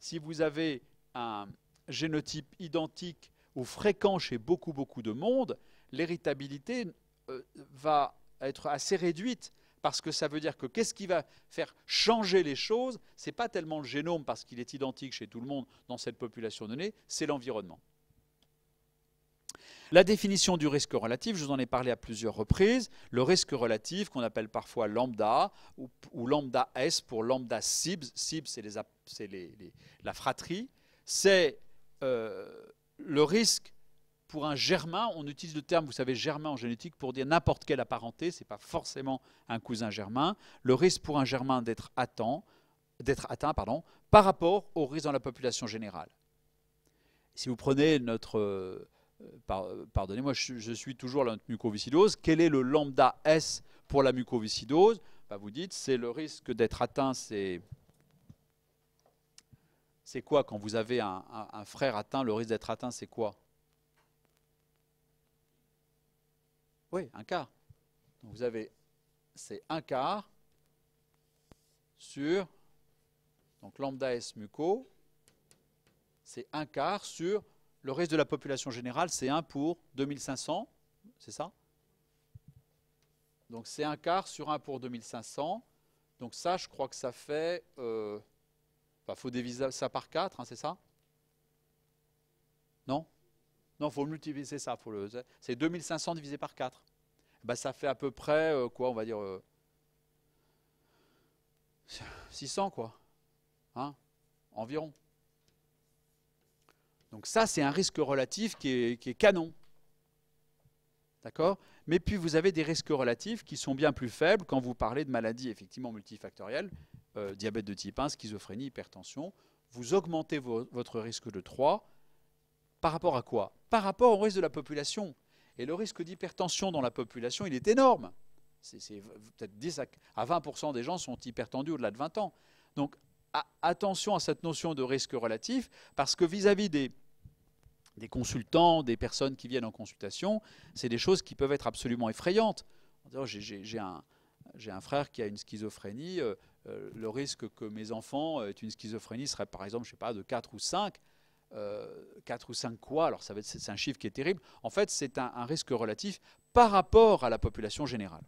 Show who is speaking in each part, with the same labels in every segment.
Speaker 1: si vous avez un génotype identique ou fréquent chez beaucoup de monde, l'héritabilité va être assez réduite, parce que ça veut dire que qu'est-ce qui va faire changer les choses? Ce n'est pas tellement le génome, parce qu'il est identique chez tout le monde dans cette population donnée, c'est l'environnement. La définition du risque relatif, je vous en ai parlé à plusieurs reprises. Le risque relatif, qu'on appelle parfois lambda, ou lambda S pour lambda SIBS. SIBS, c'est la fratrie. C'est le risque pour un germain. On utilise le terme, vous savez, germain en génétique pour dire n'importe quelle parenté. Ce n'est pas forcément un cousin germain. Le risque pour un germain d'être atteint, par rapport au risque dans la population générale. Si vous prenez notre... pardonnez-moi, je suis toujours la mucoviscidose. Quel est le lambda S pour la mucoviscidose? Vous dites, c'est le risque d'être atteint, c'est quoi quand vous avez un frère atteint? Le risque d'être atteint, c'est quoi? Oui, un quart. Donc vous avez, c'est un quart sur, donc lambda S muco, c'est un quart sur le reste de la population générale, c'est 1 pour 2500, c'est ça? Donc c'est un quart sur 1 pour 2500. Donc ça, je crois que ça fait... faut diviser ça par 4, hein, c'est ça? Non? Non, il faut multiplier ça. C'est 2500 divisé par 4. Ça fait à peu près, quoi, on va dire... 600, quoi. Hein? Environ. Donc ça, c'est un risque relatif qui est canon. D'accord? Mais puis vous avez des risques relatifs qui sont bien plus faibles quand vous parlez de maladies effectivement multifactorielles, diabète de type 1, schizophrénie, hypertension. Vous augmentez votre risque de 3 par rapport à quoi? Par rapport au risque de la population. Et le risque d'hypertension dans la population, il est énorme. C'est peut-être 10 à 20% des gens sont hypertendus au-delà de 20 ans. Donc attention à cette notion de risque relatif, parce que vis-à-vis des consultants, des personnes qui viennent en consultation, c'est des choses qui peuvent être absolument effrayantes. J'ai un frère qui a une schizophrénie, le risque que mes enfants aient une schizophrénie serait par exemple, je ne sais pas, de 4 ou 5. 4 ou 5 quoi? Alors c'est un chiffre qui est terrible. En fait, c'est un risque relatif par rapport à la population générale.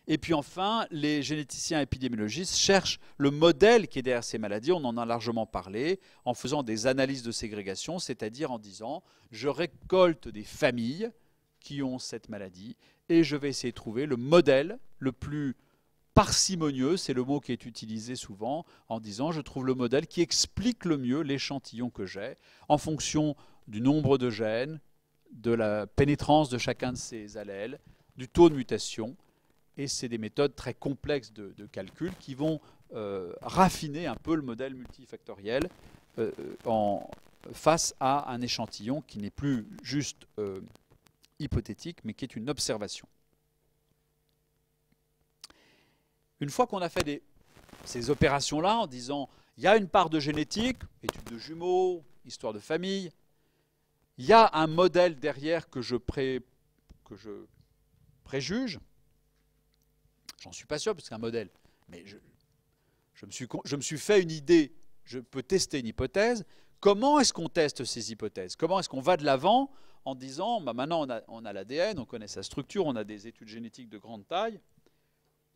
Speaker 1: Et puis enfin, les généticiens épidémiologistes cherchent le modèle qui est derrière ces maladies, on en a largement parlé, en faisant des analyses de ségrégation, c'est-à-dire en disant je récolte des familles qui ont cette maladie et je vais essayer de trouver le modèle le plus parcimonieux, c'est le mot qui est utilisé souvent, en disant je trouve le modèle qui explique le mieux l'échantillon que j'ai en fonction du nombre de gènes, de la pénétrance de chacun de ces allèles, du taux de mutation. Et c'est des méthodes très complexes de calcul qui vont raffiner un peu le modèle multifactoriel face à un échantillon qui n'est plus juste hypothétique, mais qui est une observation. Une fois qu'on a fait ces opérations-là, en disant il y a une part de génétique, étude de jumeaux, histoire de famille, il y a un modèle derrière que je préjuge. J'en suis pas sûr, parce que c'est un modèle. Mais je me suis fait une idée. Je peux tester une hypothèse. Comment est-ce qu'on teste ces hypothèses? Comment est-ce qu'on va de l'avant en disant, maintenant on a l'ADN, on connaît sa structure, on a des études génétiques de grande taille.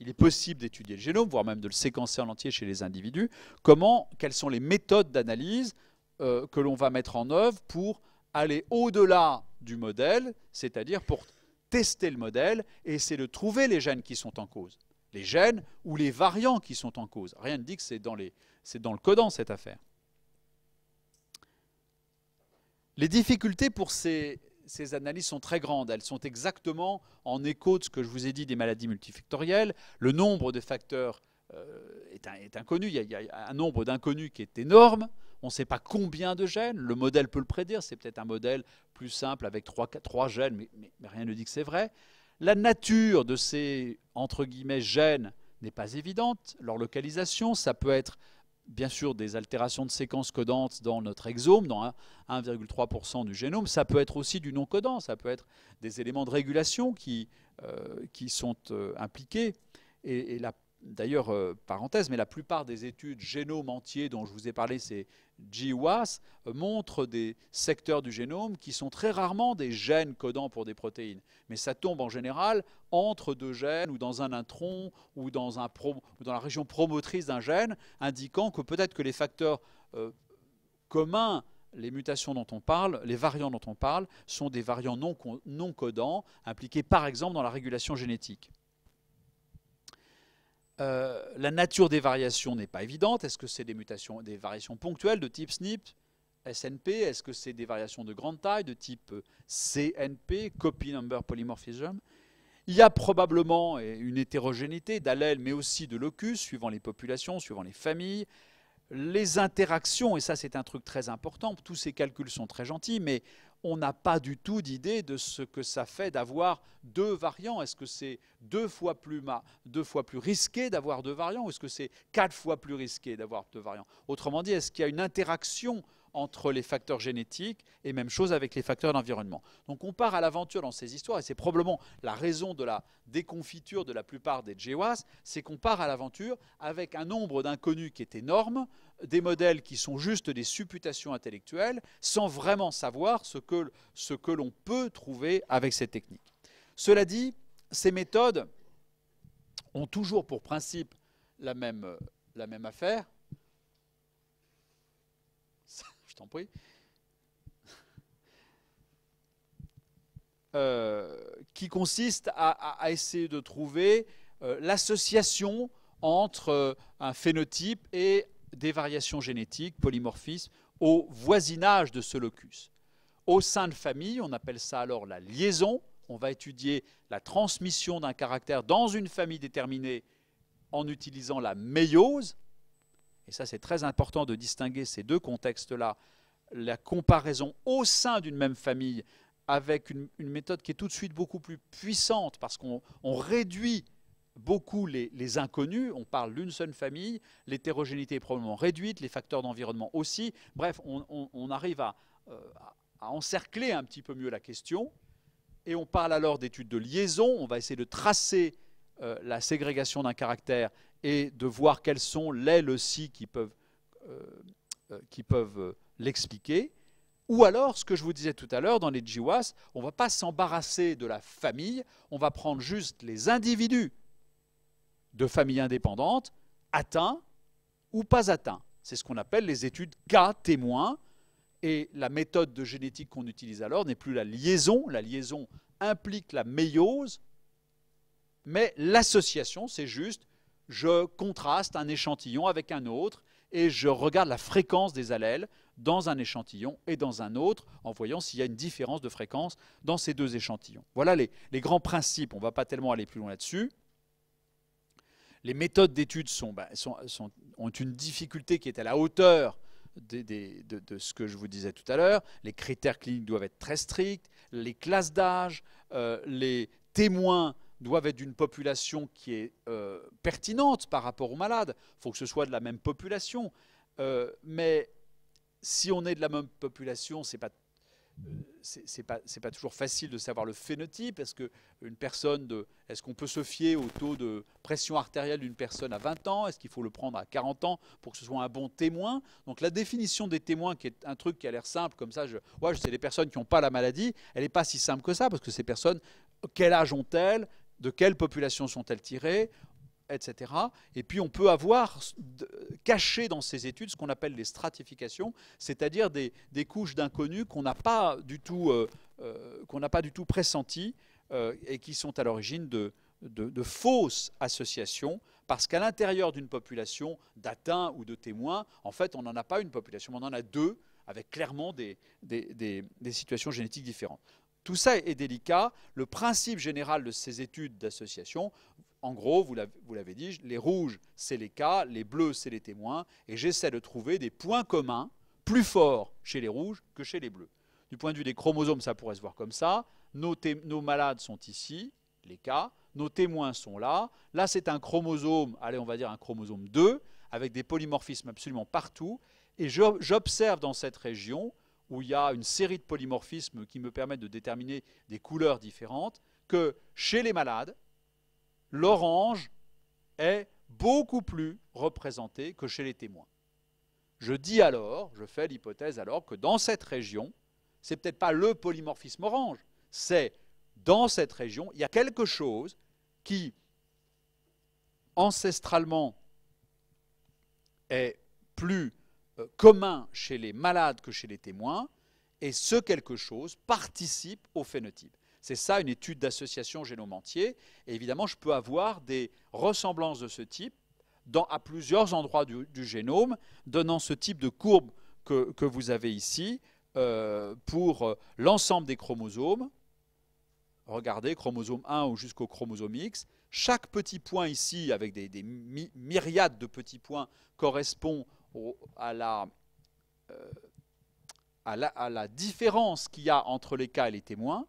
Speaker 1: Il est possible d'étudier le génome, voire même de le séquencer en entier chez les individus. Quelles sont les méthodes d'analyse que l'on va mettre en œuvre pour aller au-delà du modèle, c'est-à-dire pour tester le modèle et essayer de trouver les gènes qui sont en cause. Les gènes ou les variants qui sont en cause. Rien ne dit que c'est dans le codant, cette affaire. Les difficultés pour ces analyses sont très grandes. Elles sont exactement en écho de ce que je vous ai dit des maladies multifactorielles. Le nombre de facteurs est inconnu. Il y a un nombre d'inconnus qui est énorme. On ne sait pas combien de gènes. Le modèle peut le prédire. C'est peut-être un modèle plus simple avec 3 gènes, mais rien ne dit que c'est vrai. La nature de ces, entre guillemets, gènes n'est pas évidente. Leur localisation, ça peut être bien sûr des altérations de séquences codantes dans notre exome, dans 1,3% du génome. Ça peut être aussi du non-codant. Ça peut être des éléments de régulation qui sont impliqués. Et d'ailleurs, parenthèse, mais la plupart des études génome entier dont je vous ai parlé, c'est GWAS, montrent des secteurs du génome qui sont très rarement des gènes codant pour des protéines. Mais ça tombe en général entre deux gènes ou dans un intron ou dans la région promotrice d'un gène, indiquant que peut-être que les facteurs communs, les mutations dont on parle, les variants dont on parle, sont des variants non codants, impliqués par exemple dans la régulation génétique. La nature des variations n'est pas évidente. Est-ce que c'est des variations ponctuelles de type SNP, SNP? Est-ce que c'est des variations de grande taille de type CNP, Copy Number Polymorphism? Il y a probablement une hétérogénéité d'allèles, mais aussi de locus, suivant les populations, suivant les familles. Les interactions, et ça c'est un truc très important, tous ces calculs sont très gentils, mais on n'a pas du tout d'idée de ce que ça fait d'avoir deux variants. Est-ce que c'est deux fois plus risqué d'avoir deux variants ou est-ce que c'est 4 fois plus risqué d'avoir deux variants? Autrement dit, est-ce qu'il y a une interaction entre les facteurs génétiques et même chose avec les facteurs d'environnement? Donc on part à l'aventure dans ces histoires et c'est probablement la raison de la déconfiture de la plupart des GWAS, c'est qu'on part à l'aventure avec un nombre d'inconnus qui est énorme, des modèles qui sont juste des supputations intellectuelles sans vraiment savoir ce que l'on peut trouver avec ces techniques. Cela dit, ces méthodes ont toujours pour principe la même affaire. Je t'en prie. Qui consiste à essayer de trouver l'association entre un phénotype et des variations génétiques, polymorphisme, au voisinage de ce locus. Au sein de famille, on appelle ça alors la liaison. On va étudier la transmission d'un caractère dans une famille déterminée en utilisant la méiose. Et ça, c'est très important de distinguer ces deux contextes-là. La comparaison au sein d'une même famille avec une méthode qui est tout de suite beaucoup plus puissante parce qu'on réduit beaucoup les inconnus, on parle d'une seule famille, l'hétérogénéité est probablement réduite, les facteurs d'environnement aussi. Bref, on arrive à encercler un petit peu mieux la question. Et on parle alors d'études de liaison, on va essayer de tracer la ségrégation d'un caractère et de voir quels sont le si qui peuvent l'expliquer. Ou alors, ce que je vous disais tout à l'heure, dans les GWAS, on ne va pas s'embarrasser de la famille, on va prendre juste les individus de familles indépendantes, atteints ou pas atteints. C'est ce qu'on appelle les études cas témoins. Et la méthode de génétique qu'on utilise alors n'est plus la liaison. La liaison implique la méiose, mais l'association, c'est juste, je contraste un échantillon avec un autre et je regarde la fréquence des allèles dans un échantillon et dans un autre, en voyant s'il y a une différence de fréquence dans ces deux échantillons. Voilà les grands principes, on ne va pas tellement aller plus loin là-dessus. Les méthodes d'études ont une difficulté qui est à la hauteur de ce que je vous disais tout à l'heure. Les critères cliniques doivent être très stricts, les classes d'âge, les témoins doivent être d'une population qui est pertinente par rapport aux malades. Il faut que ce soit de la même population. Mais si on est de la même population, c'est pas toujours facile de savoir le phénotype. Est-ce qu'on peut se fier au taux de pression artérielle d'une personne à 20 ans? Est-ce qu'il faut le prendre à 40 ans pour que ce soit un bon témoin? Donc la définition des témoins, qui est un truc qui a l'air simple, comme ça, je sais les personnes qui n'ont pas la maladie, elle n'est pas si simple que ça, parce que ces personnes, quel âge ont-elles? De quelle population sont-elles tirées? Etc. Et puis on peut avoir caché dans ces études ce qu'on appelle les stratifications, c'est-à-dire des couches d'inconnus qu'on n'a pas du tout pressenties et qui sont à l'origine de fausses associations, parce qu'à l'intérieur d'une population d'atteints ou de témoins, en fait, on n'en a pas une population, on en a deux, avec clairement des situations génétiques différentes. Tout ça est délicat. Le principe général de ces études d'association, en gros, vous l'avez dit, les rouges, c'est les cas, les bleus, c'est les témoins, et j'essaie de trouver des points communs plus forts chez les rouges que chez les bleus. Du point de vue des chromosomes, ça pourrait se voir comme ça. Nos malades sont ici, les cas, nos témoins sont là. Là, c'est un chromosome, allez, on va dire un chromosome 2, avec des polymorphismes absolument partout, et j'observe dans cette région, où il y a une série de polymorphismes qui me permettent de déterminer des couleurs différentes, que chez les malades, l'orange est beaucoup plus représentés que chez les témoins. Je dis alors, je fais l'hypothèse alors que dans cette région, c'est peut-être pas le polymorphisme orange, c'est dans cette région, il y a quelque chose qui, ancestralement, est plus commun chez les malades que chez les témoins, et ce quelque chose participe au phénotype. C'est ça une étude d'association génome entier, et évidemment je peux avoir des ressemblances de ce type à plusieurs endroits du génome, donnant ce type de courbe que vous avez ici pour l'ensemble des chromosomes. Regardez, chromosome 1 ou jusqu'au chromosome X. Chaque petit point ici, avec des myriades de petits points, correspond à la différence qu'il y a entre les cas et les témoins,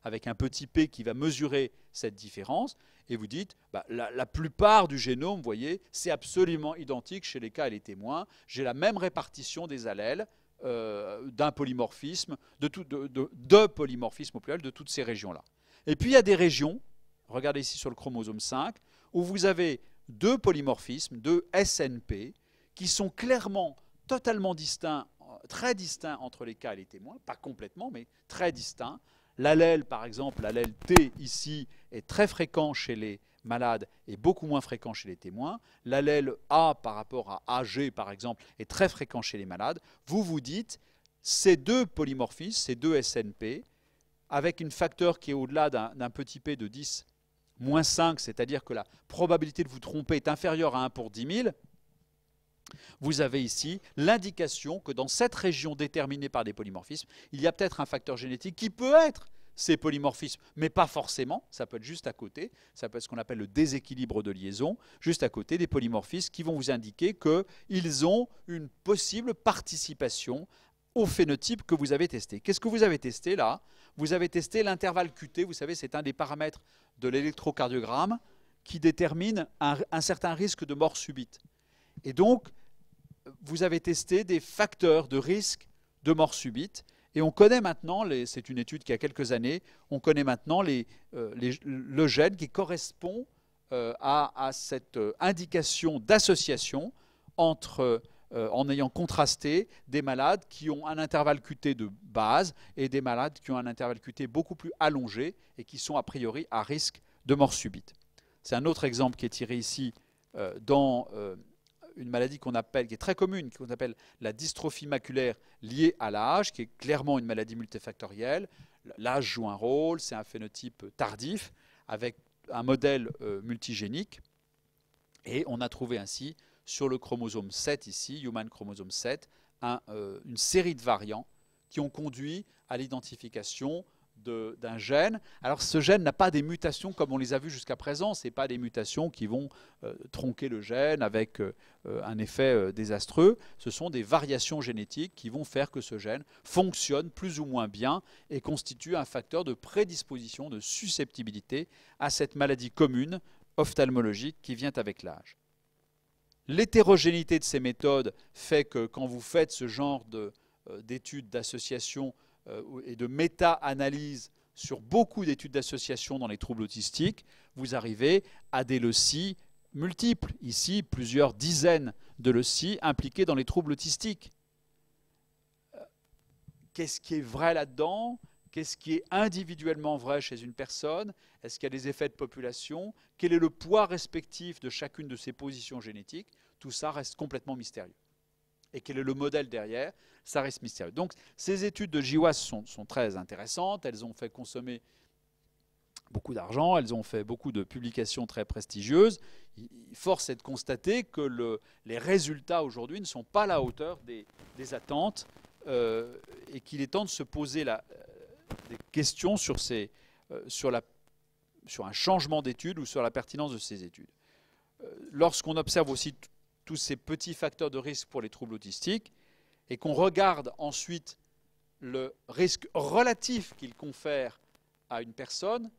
Speaker 1: avec un petit p qui va mesurer cette différence. Et vous dites, bah, la plupart du génome, vous voyez, c'est absolument identique chez les cas et les témoins. J'ai la même répartition des allèles d'un polymorphisme, de polymorphisme au pluriel de toutes ces régions-là. Et puis il y a des régions, regardez ici sur le chromosome 5, où vous avez deux polymorphismes, deux SNP, qui sont clairement totalement distincts, très distincts entre les cas et les témoins, pas complètement, mais très distincts. L'allèle, par exemple, l'allèle T ici, est très fréquent chez les malades et beaucoup moins fréquent chez les témoins. L'allèle A par rapport à AG, par exemple, est très fréquent chez les malades. Vous vous dites, ces deux polymorphismes, ces deux SNP, avec une facteur qui est au-delà d'un petit p de 10 moins 5, c'est-à-dire que la probabilité de vous tromper est inférieure à 1 pour 10 000, vous avez ici l'indication que dans cette région déterminée par des polymorphismes, il y a peut-être un facteur génétique qui peut être ces polymorphismes, mais pas forcément, ça peut être juste à côté, ça peut être ce qu'on appelle le déséquilibre de liaison, juste à côté des polymorphismes qui vont vous indiquer qu'ils ont une possible participation au phénotype que vous avez testé. Qu'est-ce que vous avez testé là? Vous avez testé l'intervalle QT, vous savez, c'est un des paramètres de l'électrocardiogramme qui détermine un certain risque de mort subite. Et donc, vous avez testé des facteurs de risque de mort subite. Et on connaît maintenant, c'est une étude qui a quelques années, on connaît maintenant le gène qui correspond à cette indication d'association entre, en ayant contrasté des malades qui ont un intervalle QT de base et des malades qui ont un intervalle QT beaucoup plus allongé et qui sont a priori à risque de mort subite. C'est un autre exemple qui est tiré ici dans une maladie qui est très commune, qu'on appelle la dystrophie maculaire liée à l'âge, qui est clairement une maladie multifactorielle. L'âge joue un rôle, c'est un phénotype tardif, avec un modèle multigénique. Et on a trouvé ainsi, sur le chromosome 7 ici, human chromosome 7, une série de variants qui ont conduit à l'identification d'un gène. Alors ce gène n'a pas des mutations comme on les a vues jusqu'à présent, ce n'est pas des mutations qui vont tronquer le gène avec un effet désastreux, ce sont des variations génétiques qui vont faire que ce gène fonctionne plus ou moins bien et constitue un facteur de prédisposition, de susceptibilité à cette maladie commune ophtalmologique qui vient avec l'âge. L'hétérogénéité de ces méthodes fait que quand vous faites ce genre d'études d'association et de méta-analyse sur beaucoup d'études d'association dans les troubles autistiques, vous arrivez à des loci multiples. Ici, plusieurs dizaines de loci impliqués dans les troubles autistiques. Qu'est-ce qui est vrai là-dedans? Qu'est-ce qui est individuellement vrai chez une personne? Est-ce qu'il y a des effets de population? Quel est le poids respectif de chacune de ces positions génétiques? Tout ça reste complètement mystérieux. Et quel est le modèle derrière? Ça reste mystérieux. Donc ces études de GWAS sont très intéressantes. Elles ont fait consommer beaucoup d'argent, elles ont fait beaucoup de publications très prestigieuses. Force est de constater que les résultats aujourd'hui ne sont pas à la hauteur des attentes et qu'il est temps de se poser des questions sur un changement d'études ou sur la pertinence de ces études. Lorsqu'on observe aussi tous ces petits facteurs de risque pour les troubles autistiques et qu'on regarde ensuite le risque relatif qu'ils confèrent à une personne,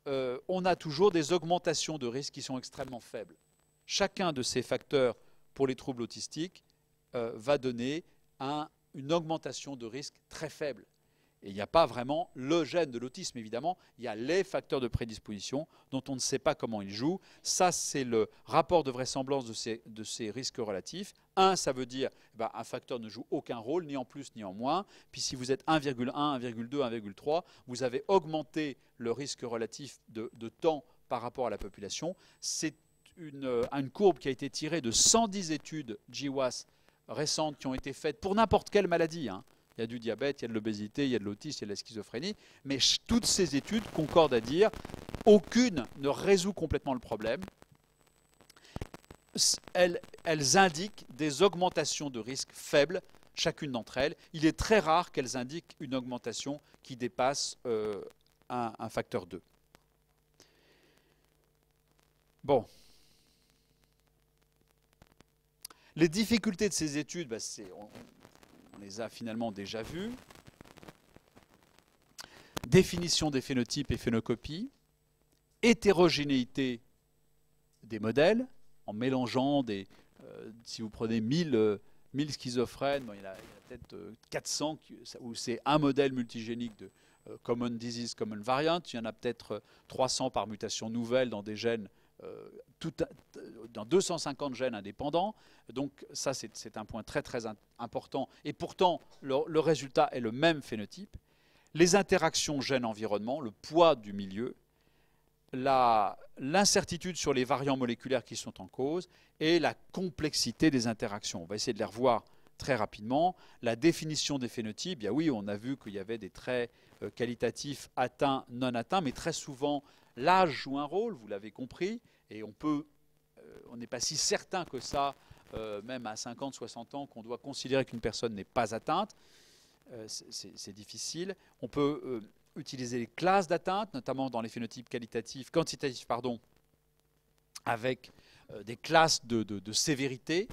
Speaker 1: on a toujours des augmentations de risque qui sont extrêmement faibles. Chacun de ces facteurs pour les troubles autistiques va donner une augmentation de risque très faible. Et il n'y a pas vraiment le gène de l'autisme, évidemment. Il y a les facteurs de prédisposition dont on ne sait pas comment ils jouent. Ça, c'est le rapport de vraisemblance de ces risques relatifs. 1, ça veut dire un facteur ne joue aucun rôle, ni en plus ni en moins. Puis si vous êtes 1,1, 1,2, 1,3, vous avez augmenté le risque relatif de temps par rapport à la population. C'est une courbe qui a été tirée de 110 études GWAS récentes qui ont été faites pour n'importe quelle maladie. Il y a du diabète, il y a de l'obésité, il y a de l'autisme, il y a de la schizophrénie. Mais toutes ces études concordent à dire aucune ne résout complètement le problème. Elles indiquent des augmentations de risque faibles, chacune d'entre elles. Il est très rare qu'elles indiquent une augmentation qui dépasse un facteur 2. Bon. Les difficultés de ces études, on les a finalement déjà vues. Définition des phénotypes et phénocopies. Hétérogénéité des modèles, en mélangeant si vous prenez 1000 schizophrènes, il y en a peut-être 400 où c'est un modèle multigénique de common disease, common variant. Il y en a peut-être 300 par mutation nouvelle dans des gènes, dans 250 gènes indépendants. Donc ça, c'est un point très très important. Et pourtant, le résultat est le même phénotype. Les interactions gène-environnement, le poids du milieu, l'incertitude sur les variants moléculaires qui sont en cause et la complexité des interactions. On va essayer de les revoir très rapidement. La définition des phénotypes, oui, on a vu qu'il y avait des traits qualitatifs atteints, non atteints, mais très souvent, l'âge joue un rôle, vous l'avez compris, et on n'est pas si certain que ça, même à 50, 60 ans, qu'on doit considérer qu'une personne n'est pas atteinte. C'est difficile. On peut utiliser les classes d'atteinte, notamment dans les phénotypes quantitatifs, avec des classes de sévérité.